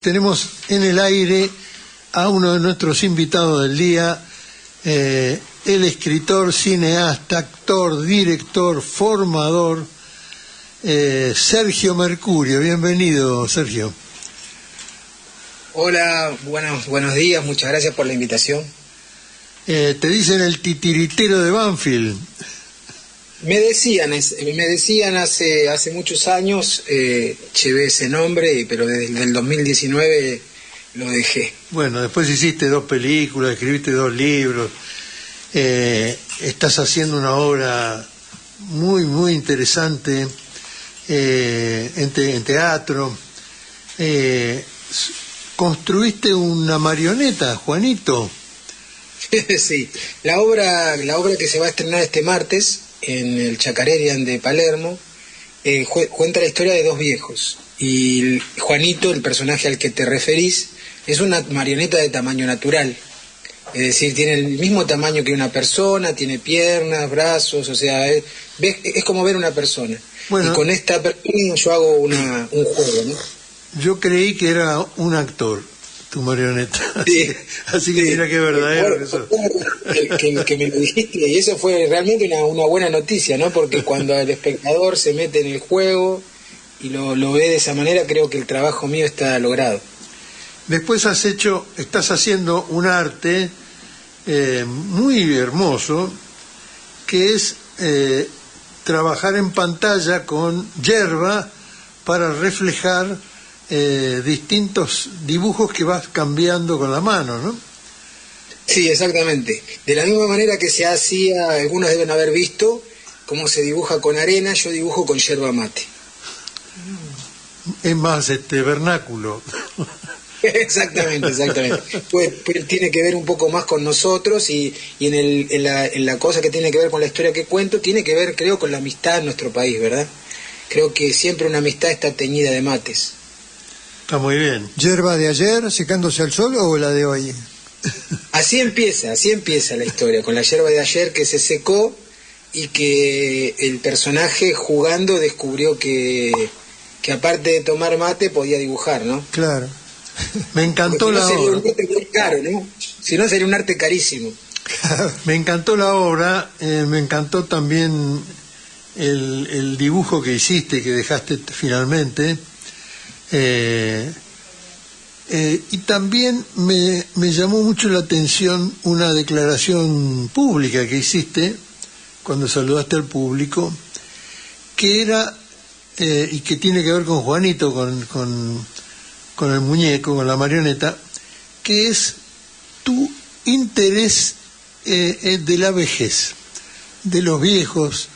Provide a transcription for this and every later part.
tenemos en el aire a uno de nuestros invitados del día, el escritor, cineasta, actor, director, formador, Sergio Mercurio. Bienvenido, Sergio. Hola, buenos días, muchas gracias por la invitación. Te dicen el titiritero de Banfield. Me decían hace muchos años, llevé ese nombre, pero desde el 2019 lo dejé. Bueno, después hiciste 2 películas, escribiste 2 libros, estás haciendo una obra muy interesante en teatro. Construiste una marioneta, Juanito. Sí, la obra que se va a estrenar este martes en el Chacarerian de Palermo cuenta la historia de 2 viejos, y Juanito, el personaje al que te referís, es una marioneta de tamaño natural, es decir, tiene el mismo tamaño que una persona, tiene piernas, brazos, o sea, es como ver una persona. Bueno, y con esta persona yo hago un juego, ¿no? Yo creí que era un actor, tu marioneta, sí, así que mira qué verdadero que sos. Que me lo dijiste, y eso fue realmente una buena noticia, ¿no? Porque cuando el espectador se mete en el juego y lo ve de esa manera, creo que el trabajo mío está logrado. Después estás haciendo un arte muy hermoso, que es trabajar en pantalla con yerba para reflejar distintos dibujos que vas cambiando con la mano, ¿no? Sí, exactamente. De la misma manera que se hacía, algunos deben haber visto cómo se dibuja con arena, yo dibujo con yerba mate. Es más, vernáculo. Exactamente. Pues tiene que ver un poco más con nosotros, y en la cosa que tiene que ver con la historia que cuento, tiene que ver, creo, con la amistad en nuestro país, ¿verdad? Creo que siempre una amistad está teñida de mates. Está muy bien. ¿Yerba de ayer secándose al sol o la de hoy? Así empieza la historia, con la yerba de ayer que se secó y que el personaje jugando descubrió que aparte de tomar mate podía dibujar, ¿no? Claro. Me encantó la obra. Sería un arte muy caro, ¿no? Si no, sería un arte carísimo. Me encantó la obra, me encantó también el dibujo que hiciste, que dejaste finalmente. Y también me llamó mucho la atención una declaración pública que hiciste cuando saludaste al público, que era, y que tiene que ver con Juanito, con el muñeco, con la marioneta, que es tu interés de la vejez, de los viejos,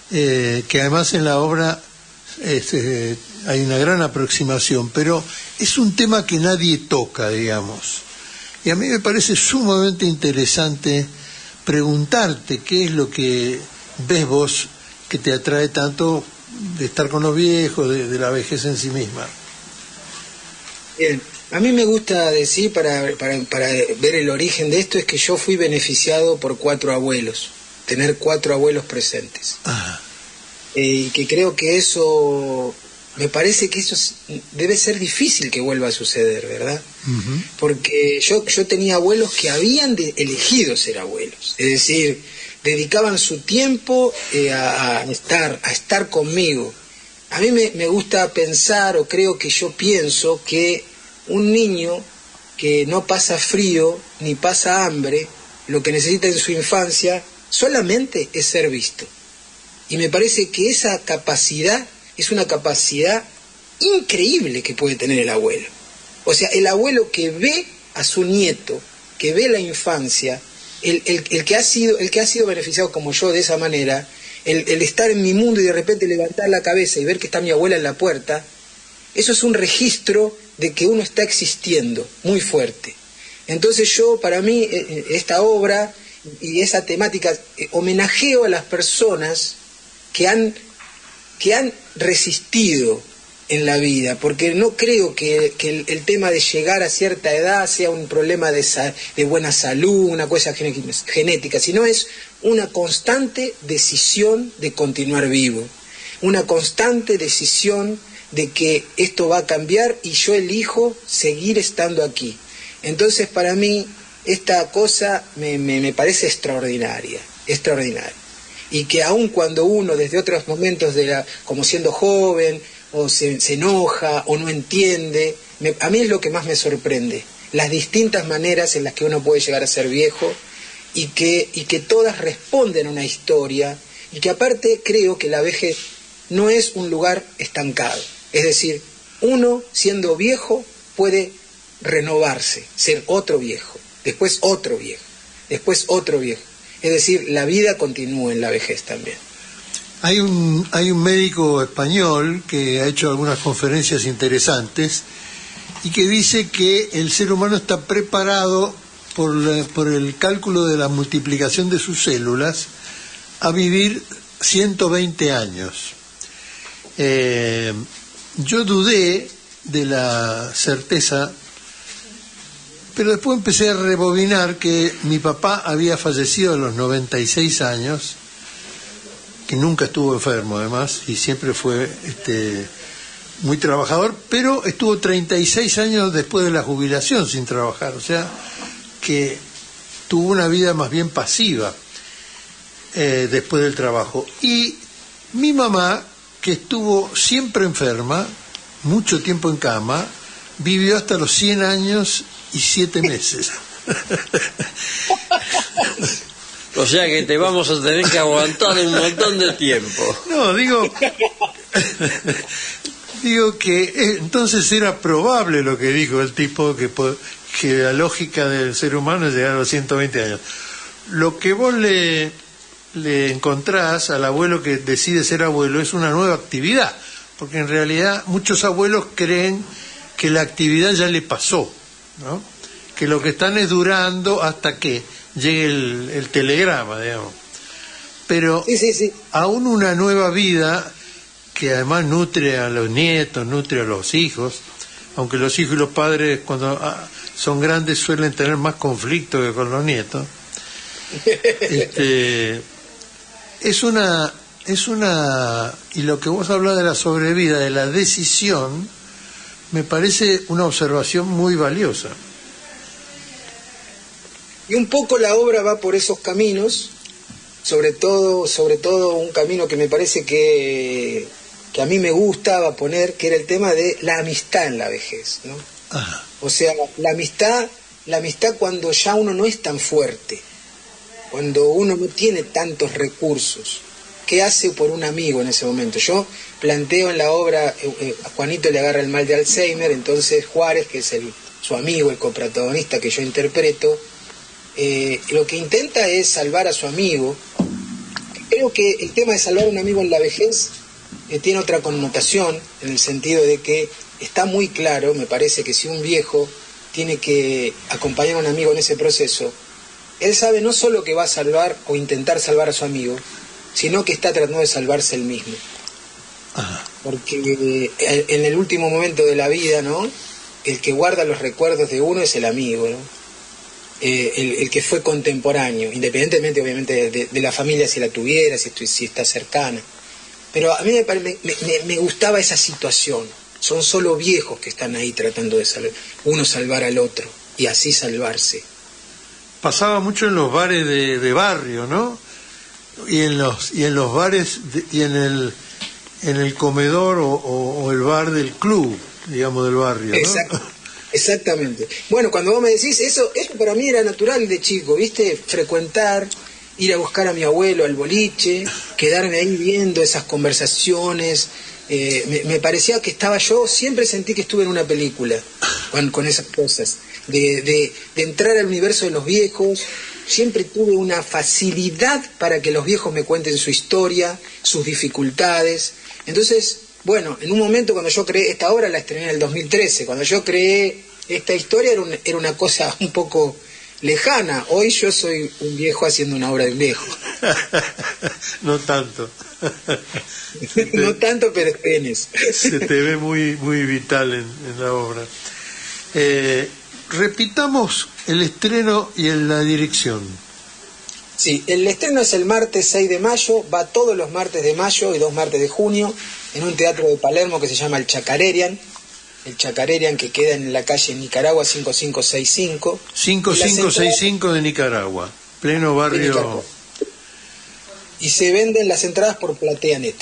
que además en la obra hay una gran aproximación, pero es un tema que nadie toca, digamos. Y a mí me parece sumamente interesante preguntarte qué es lo que ves vos que te atrae tanto de estar con los viejos, de la vejez en sí misma. Bien, a mí me gusta decir, para ver el origen de esto, es que yo fui beneficiado por 4 abuelos, tener 4 abuelos presentes. Y que creo que eso, me parece que eso debe ser difícil que vuelva a suceder, ¿verdad? Uh-huh. Porque yo tenía abuelos que habían elegido ser abuelos, es decir, dedicaban su tiempo a estar conmigo. A mí me gusta pensar, o creo que yo pienso, que un niño que no pasa frío ni pasa hambre, lo que necesita en su infancia solamente es ser visto. Y me parece que esa capacidad es una capacidad increíble que puede tener el abuelo. O sea, el abuelo que ve a su nieto, que ve la infancia, el que ha sido beneficiado como yo de esa manera, el estar en mi mundo y de repente levantar la cabeza y ver que está mi abuela en la puerta, eso es un registro de que uno está existiendo muy fuerte. Entonces para mí, esta obra y esa temática, homenajeo a las personas que han resistido en la vida, porque no creo que el tema de llegar a cierta edad sea un problema de buena salud, una cosa genética, sino es una constante decisión de continuar vivo, una constante decisión de que esto va a cambiar y yo elijo seguir estando aquí. Entonces para mí esta cosa me parece extraordinaria. Y que aun cuando uno desde otros momentos, como siendo joven, o se enoja, o no entiende, a mí es lo que más me sorprende, las distintas maneras en las que uno puede llegar a ser viejo, y que todas responden a una historia, y que aparte creo que la vejez no es un lugar estancado. Es decir, uno siendo viejo puede renovarse, ser otro viejo, después otro viejo, después otro viejo. Es decir, la vida continúa en la vejez también. Hay un médico español que ha hecho algunas conferencias interesantes y que dice que el ser humano está preparado por el cálculo de la multiplicación de sus células a vivir 120 años. Yo dudé de la certeza, pero después empecé a rebobinar que mi papá había fallecido a los 96 años, que nunca estuvo enfermo además, y siempre fue muy trabajador, pero estuvo 36 años después de la jubilación sin trabajar, o sea que tuvo una vida más bien pasiva después del trabajo. Y mi mamá, que estuvo siempre enferma, mucho tiempo en cama, vivió hasta los 100 años y 7 meses. O sea que te vamos a tener que aguantar un montón de tiempo. No, digo que entonces era probable lo que dijo el tipo, que la lógica del ser humano es llegar a los 120 años. Lo que vos le encontrás al abuelo que decide ser abuelo es una nueva actividad, porque en realidad muchos abuelos creen que la actividad ya le pasó, ¿no? Que lo que están es durando hasta que llegue el telegrama, digamos. Pero sí. aún una nueva vida que además nutre a los nietos, nutre a los hijos, aunque los hijos y los padres cuando son grandes suelen tener más conflicto que con los nietos. Es una, y lo que vos hablás de la sobrevida, de la decisión, me parece una observación muy valiosa. Y un poco la obra va por esos caminos, sobre todo un camino que me parece que a mí me gustaba poner, que era el tema de la amistad en la vejez, ¿no? Ajá. O sea, la amistad cuando ya uno no es tan fuerte, cuando uno no tiene tantos recursos. ¿Qué hace por un amigo en ese momento? Yo planteo en la obra, a Juanito le agarra el mal de Alzheimer, entonces Juárez, que es su amigo, el coprotagonista que yo interpreto, lo que intenta es salvar a su amigo. Creo que el tema de salvar a un amigo en la vejez tiene otra connotación, en el sentido de que está muy claro, me parece, que si un viejo tiene que acompañar a un amigo en ese proceso, él sabe no solo que va a salvar o intentar salvar a su amigo, sino que está tratando de salvarse él mismo. Ajá. Porque en el último momento de la vida, ¿no?, el que guarda los recuerdos de uno es el amigo, ¿no? El que fue contemporáneo, independientemente obviamente de la familia, si la tuviera, si está cercana. Pero a mí me gustaba esa situación. Son solo viejos que están ahí tratando de uno salvar al otro y así salvarse. Pasaba mucho en los bares de barrio, ¿no? Y en los bares y en el comedor o el bar del club, digamos, del barrio, ¿no? Exactamente. Bueno, cuando vos me decís eso para mí era natural de chico, ¿viste? Frecuentar, ir a buscar a mi abuelo al boliche, quedarme ahí viendo esas conversaciones. Me parecía que siempre sentí que estuve en una película con esas cosas. De entrar al universo de los viejos, siempre tuve una facilidad para que los viejos me cuenten su historia, sus dificultades. Entonces, bueno, en un momento cuando yo creé esta obra, la estrené en el 2013, cuando yo creé esta historia era una cosa un poco lejana. Hoy yo soy un viejo haciendo una obra de un viejo. No tanto. No tanto, pero tenés. Se te ve muy, muy vital en la obra. Repitamos el estreno y la dirección. Sí, el estreno es el martes 6 de mayo, va todos los martes de mayo y 2 martes de junio, en un teatro de Palermo que se llama el Chacarerian, que queda en la calle Nicaragua 5565. 5565 de Nicaragua, pleno barrio. Y se venden las entradas por PlateaNet.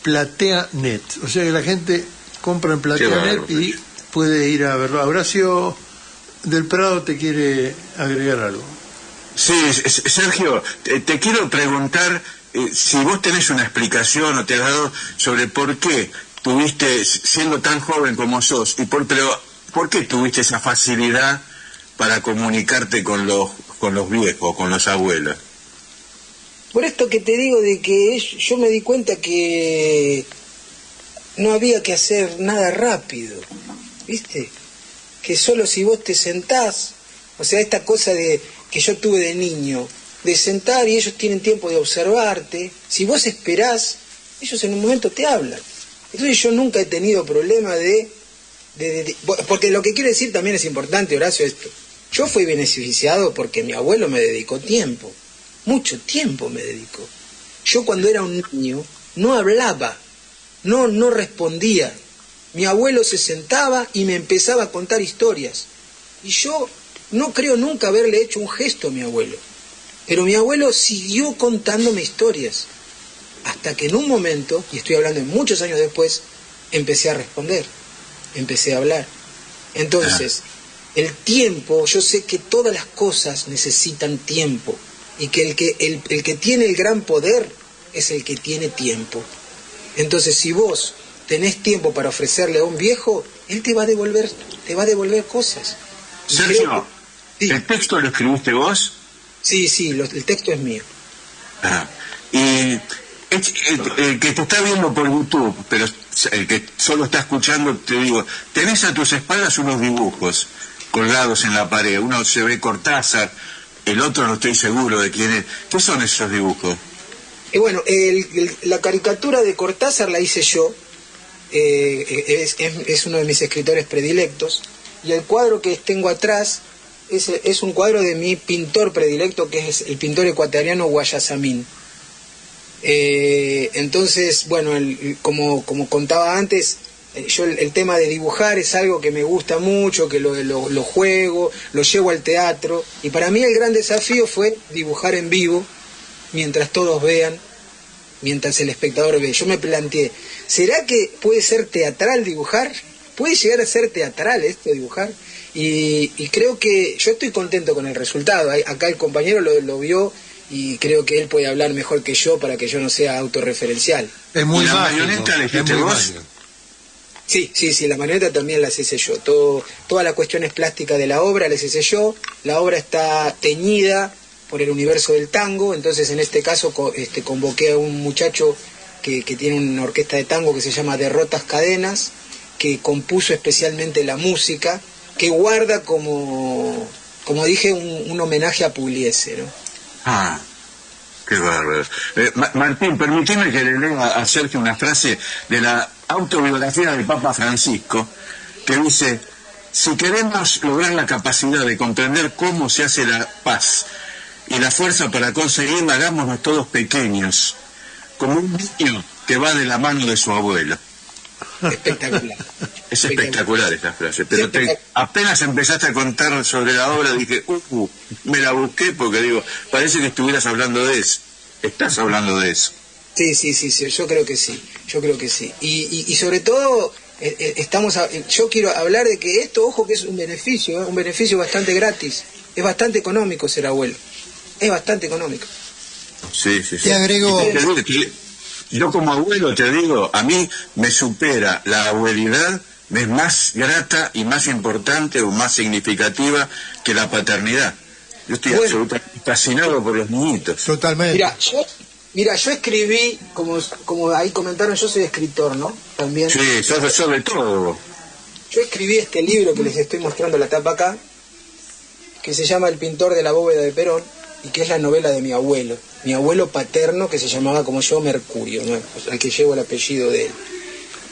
PlateaNet, o sea que la gente compra en PlateaNet y puede ir a verlo. Horacio del Prado te quiere agregar algo. Sí, Sergio, te quiero preguntar si vos tenés una explicación o te has dado sobre por qué tuviste, siendo tan joven como sos, pero ¿por qué tuviste esa facilidad para comunicarte con los viejos, con los abuelos? Por esto que te digo de que yo me di cuenta que no había que hacer nada rápido, ¿viste? Que solo si vos te sentás, o sea, esta cosa de que yo tuve de niño, de sentar y ellos tienen tiempo de observarte, si vos esperás, ellos en un momento te hablan. Entonces yo nunca he tenido problema porque lo que quiero decir también es importante, Horacio, esto. Yo fui beneficiado porque mi abuelo me dedicó tiempo. Mucho tiempo me dedicó. Yo cuando era un niño no hablaba, no respondía. Mi abuelo se sentaba y me empezaba a contar historias. Y yo no creo nunca haberle hecho un gesto a mi abuelo. Pero mi abuelo siguió contándome historias. Hasta que en un momento, y estoy hablando de muchos años después, empecé a responder, empecé a hablar. Entonces, el tiempo, yo sé que todas las cosas necesitan tiempo. Y que el que tiene el gran poder es el que tiene tiempo. Entonces, si vos tenés tiempo para ofrecerle a un viejo, él te va a devolver cosas. Sergio, sí. ¿El texto lo escribiste vos? Sí, el texto es mío. Y el que te está viendo por YouTube, pero el que solo está escuchando, te digo, tenés a tus espaldas unos dibujos colgados en la pared. Uno se ve Cortázar, el otro no estoy seguro de quién es. ¿Qué son esos dibujos? Bueno, la caricatura de Cortázar la hice yo. Es uno de mis escritores predilectos. Y el cuadro que tengo atrás es un cuadro de mi pintor predilecto, que es el pintor ecuatoriano Guayasamín. Entonces, bueno, como contaba antes, yo el tema de dibujar es algo que me gusta mucho, que lo juego, lo llevo al teatro, y para mí el gran desafío fue dibujar en vivo, mientras todos vean, mientras el espectador ve. Yo me planteé, ¿será que puede ser teatral dibujar? ¿Puede llegar a ser teatral esto, dibujar? Y creo que yo estoy contento con el resultado. Acá el compañero lo vio y creo que él puede hablar mejor que yo para que yo no sea autorreferencial. Es muy ¿La mágico, marioneta la hiciste vos? Sí, la marioneta también las hice yo. Todas las cuestiones plásticas de la obra las hice yo. La obra está teñida por el universo del tango, entonces en este caso convoqué a un muchacho que tiene una orquesta de tango que se llama Derrotas Cadenas, que compuso especialmente la música, que guarda como dije, un homenaje a Pugliese, ¿no? Ah, qué bárbaro. Martín, permíteme que le lea a Sergio una frase de la autobiografía del Papa Francisco, que dice: si queremos lograr la capacidad de comprender cómo se hace la paz y la fuerza para conseguirla, hagámonos todos pequeños, como un niño que va de la mano de su abuelo. Espectacular. Es espectacular esa frase, pero apenas empezaste a contar sobre la obra dije, me la busqué porque digo, parece que estuvieras hablando de eso. Estás hablando de eso. Sí, yo creo que sí. Y sobre todo, yo quiero hablar de que esto, ojo, que es un beneficio bastante gratis. Es bastante económico ser abuelo. Es bastante económico. Sí. Te agrego... Yo como abuelo te digo, a mí me supera la abuelidad, es más grata y más importante o más significativa que la paternidad. Yo estoy absolutamente fascinado por los niñitos. Totalmente. Mira, yo escribí, como ahí comentaron, yo soy escritor, ¿no? También. Sí, sos de todo. Yo escribí este libro que les estoy mostrando la tapa acá, que se llama El pintor de la bóveda de Perón, y que es la novela de mi abuelo paterno, que se llamaba como yo Mercurio, ¿no? Al que llevo el apellido de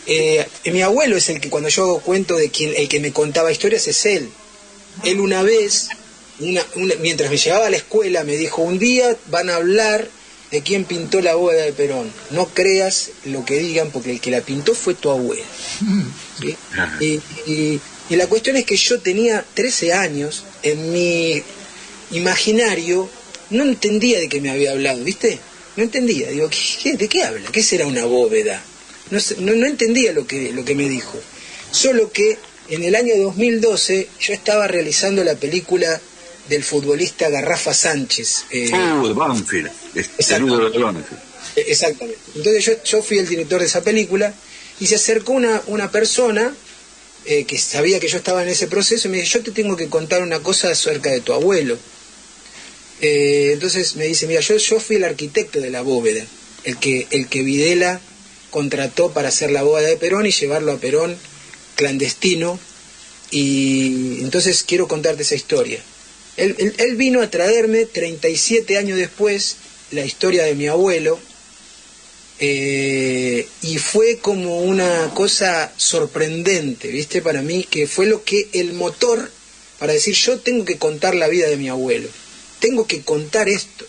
él. Mi abuelo es el que, cuando yo cuento de el que me contaba historias, es él. Él una vez, mientras me llevaba a la escuela, me dijo: un día van a hablar de quién pintó la bóveda de Perón. No creas lo que digan, porque el que la pintó fue tu abuelo. ¿Sí? Y la cuestión es que yo tenía 13 años, en mi imaginario no entendía de qué me había hablado, ¿viste? No entendía, digo, ¿de qué habla? ¿Qué será una bóveda? No entendía lo que me dijo. Solo que en el año 2012 yo estaba realizando la película del futbolista Garrafa Sánchez. De Banfield. Exactamente. Entonces yo fui el director de esa película y se acercó una persona que sabía que yo estaba en ese proceso y me dice, yo te tengo que contar una cosa acerca de tu abuelo. Entonces me dice, mira, yo fui el arquitecto de la bóveda, el que Videla contrató para hacer la bóveda de Perón y llevarlo a Perón clandestino, y entonces quiero contarte esa historia. Él vino a traerme 37 años después la historia de mi abuelo, y fue como una cosa sorprendente, ¿viste? Para mí, que fue el motor para decir, yo tengo que contar la vida de mi abuelo, tengo que contar esto,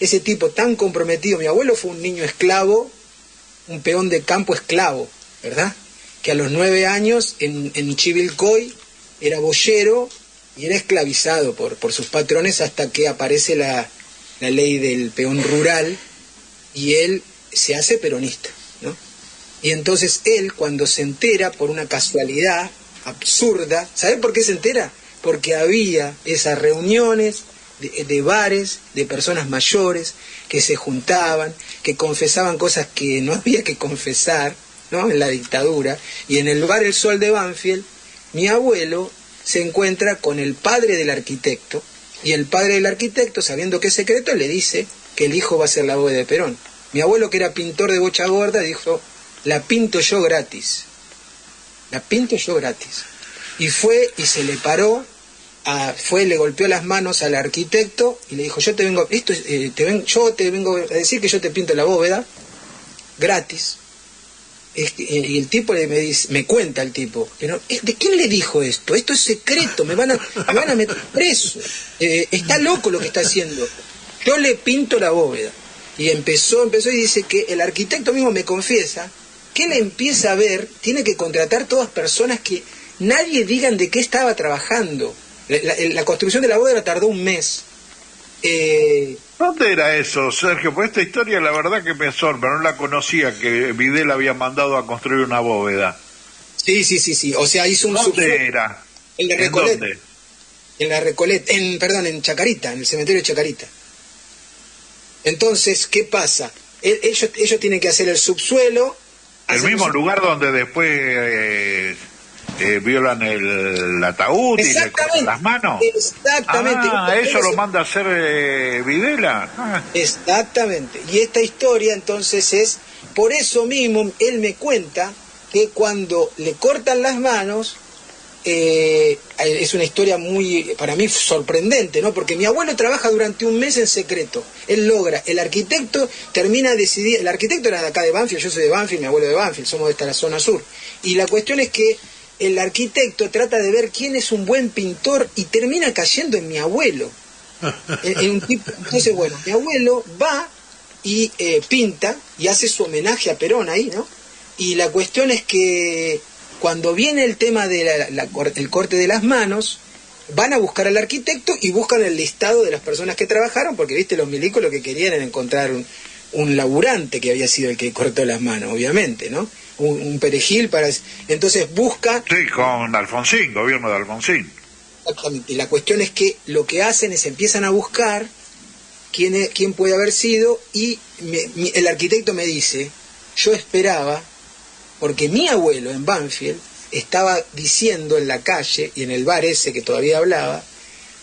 ese tipo tan comprometido. Mi abuelo fue un niño esclavo, un peón de campo esclavo, ¿verdad? Que a los 9 años en Chivilcoy era boyero y era esclavizado por sus patrones hasta que aparece la ley del peón rural y él se hace peronista, ¿no? Y entonces él, cuando se entera por una casualidad absurda, ¿sabe por qué se entera? Porque había esas reuniones de bares, de personas mayores que se juntaban, que confesaban cosas que no había que confesar, ¿no? En la dictadura, y en el bar El Sol de Banfield, mi abuelo se encuentra con el padre del arquitecto, y el padre del arquitecto, sabiendo que es secreto, le dice que el hijo va a ser la bóveda de Perón. Mi abuelo, que era pintor de bocha gorda, dijo, la pinto yo gratis. Y fue y se le paró, le golpeó las manos al arquitecto y le dijo, yo te vengo a decir que yo te pinto la bóveda gratis. Y el tipo me cuenta el tipo, ¿de quién le dijo esto? Esto es secreto, me van a meter preso. Está loco lo que está haciendo. Yo le pinto la bóveda. Y empezó y dice que el arquitecto mismo me confiesa que él empieza a ver, tiene que contratar todas personas que nadie digan de qué estaba trabajando. La construcción de la bóveda tardó un mes. ¿Dónde era eso, Sergio? Pues esta historia la verdad que me sorprende, no la conocía, que Videla había mandado a construir una bóveda. Sí, o sea, hizo un... ¿Dónde era? En la Recoleta. En Chacarita, en el cementerio de Chacarita. Entonces, ¿qué pasa? Ellos tienen que hacer el subsuelo. El mismo lugar donde después violan el ataúd y le cortan las manos. Exactamente. Eso lo manda a hacer Videla. Exactamente. Y esta historia entonces es, por eso mismo, él me cuenta que cuando le cortan las manos, es una historia muy, para mí, sorprendente, ¿no? Porque mi abuelo trabaja durante un mes en secreto. Él logra, el arquitecto termina decidiendo, el arquitecto era de acá de Banfield, yo soy de Banfield, mi abuelo de Banfield, somos de esta la zona sur. Y la cuestión es que el arquitecto trata de ver quién es un buen pintor y termina cayendo en mi abuelo. Entonces, bueno, mi abuelo va y pinta y hace su homenaje a Perón ahí, ¿no? Y la cuestión es que cuando viene el tema de el corte de las manos, van a buscar al arquitecto y buscan el listado de las personas que trabajaron, porque, viste, los milicos lo que querían era encontrar un laburante que había sido el que cortó las manos, obviamente, ¿no? Un perejil para... Entonces busca... Sí, con Alfonsín, gobierno de Alfonsín. Exactamente. Y la cuestión es que lo que hacen es empiezan a buscar quién puede haber sido, y el arquitecto me dice, yo esperaba, porque mi abuelo en Banfield estaba diciendo en la calle y en el bar ese que todavía hablaba,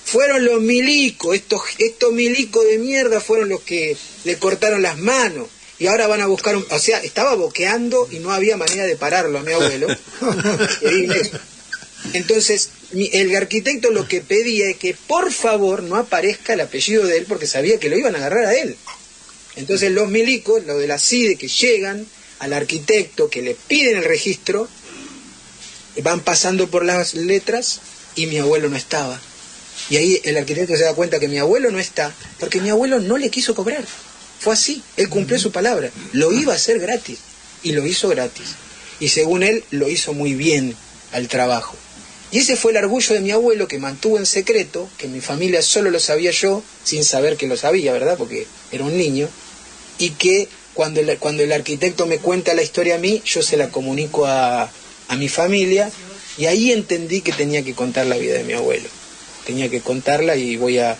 fueron los milicos, estos milicos de mierda fueron los que le cortaron las manos y ahora van a buscar o sea, estaba boqueando y no había manera de pararlo a mi abuelo. Entonces el arquitecto lo que pedía es que por favor no aparezca el apellido de él, porque sabía que lo iban a agarrar a él. Entonces los milicos, los de la CIDE, que llegan al arquitecto, que le piden el registro, van pasando por las letras y mi abuelo no estaba. Y ahí el arquitecto se da cuenta que mi abuelo no está, porque mi abuelo no le quiso cobrar. Fue así, él cumplió su palabra, lo iba a hacer gratis, y lo hizo gratis. Y según él, lo hizo muy bien al trabajo. Y ese fue el orgullo de mi abuelo, que mantuvo en secreto, que en mi familia solo lo sabía yo, sin saber que lo sabía, ¿verdad? Porque era un niño, y que cuando el arquitecto me cuenta la historia a mí, yo se la comunico a mi familia, y ahí entendí que tenía que contar la vida de mi abuelo. Tenía que contarla y voy a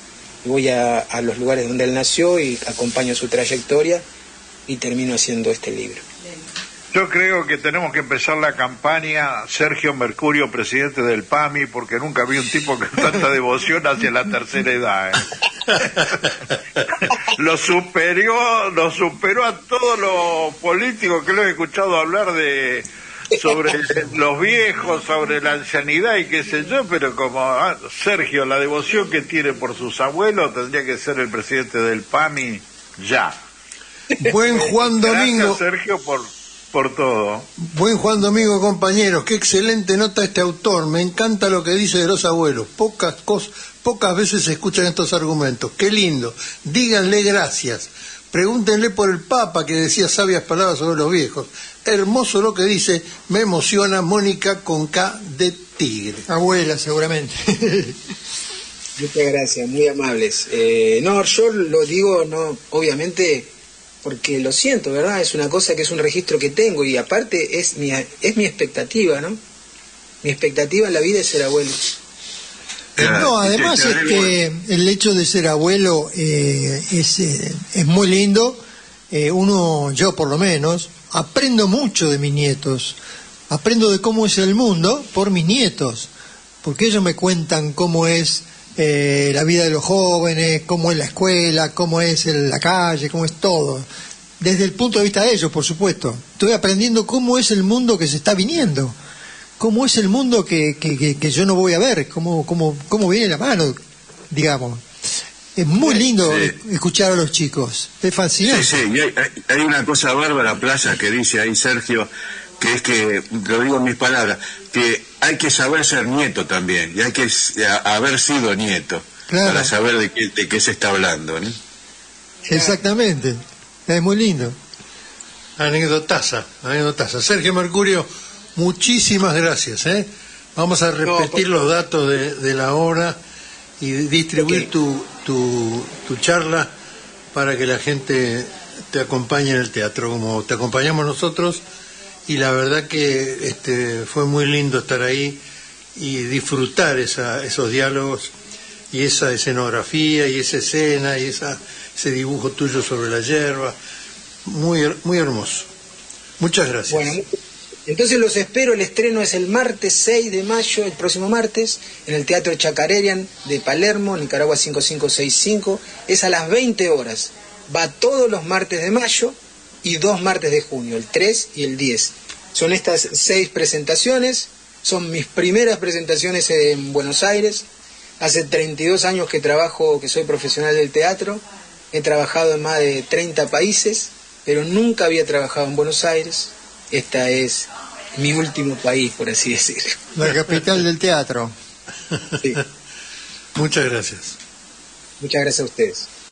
los lugares donde él nació y acompaño su trayectoria y termino haciendo este libro. Yo creo que tenemos que empezar la campaña Sergio Mercurio, presidente del PAMI, porque nunca vi un tipo con tanta devoción hacia la tercera edad. Lo superó a todos los políticos que lo he escuchado hablar sobre los viejos, sobre la ancianidad y qué sé yo, pero como Sergio, la devoción que tiene por sus abuelos, tendría que ser el presidente del PAMI ya. Buen Juan Domingo. Gracias, Sergio, por todo. Buen Juan Domingo, compañeros, qué excelente nota este autor, me encanta lo que dice de los abuelos, pocas veces se escuchan estos argumentos, qué lindo, díganle gracias, pregúntenle por el Papa que decía sabias palabras sobre los viejos, hermoso lo que dice, me emociona, Mónica con K de Tigre. Abuela, seguramente. Muchas gracias, muy amables. No, yo lo digo, no, obviamente, porque lo siento, ¿verdad? Es una cosa que es un registro que tengo y aparte es mi expectativa, ¿no? Mi expectativa en la vida es ser abuelo. No, además es que el hecho de ser abuelo es muy lindo. Yo por lo menos, aprendo mucho de mis nietos. Aprendo de cómo es el mundo por mis nietos, porque ellos me cuentan cómo es la vida de los jóvenes, cómo es la escuela, cómo es la calle, cómo es todo. Desde el punto de vista de ellos, por supuesto. Estoy aprendiendo cómo es el mundo que se está viniendo, cómo es el mundo que yo no voy a ver, cómo viene la mano, digamos. Es muy lindo escuchar a los chicos, es fascinante. Sí, y hay una cosa bárbara, Plaza, que dice ahí Sergio, que es que, lo digo en mis palabras, que hay que saber ser nieto también, y hay que haber sido nieto, claro, para saber de qué se está hablando, ¿no? Exactamente, es muy lindo. Anécdotaza. Sergio Mercurio, muchísimas gracias, ¿eh? Vamos a repetir los datos de la obra y distribuir tu charla para que la gente te acompañe en el teatro, como te acompañamos nosotros. Y la verdad que fue muy lindo estar ahí y disfrutar esos diálogos y esa escenografía y esa escena y ese dibujo tuyo sobre la hierba, muy, muy hermoso. Muchas gracias. Bueno, entonces los espero, el estreno es el martes 6 de mayo, el próximo martes, en el Teatro Chacarerian de Palermo, Nicaragua 5565, es a las 20 horas, va todos los martes de mayo y 2 martes de junio, el 3 y el 10. Son estas 6 presentaciones, son mis primeras presentaciones en Buenos Aires. Hace 32 años que soy profesional del teatro, he trabajado en más de 30 países, pero nunca había trabajado en Buenos Aires. Esta es mi último país, por así decirlo. La capital del teatro. Sí. Muchas gracias. Muchas gracias a ustedes.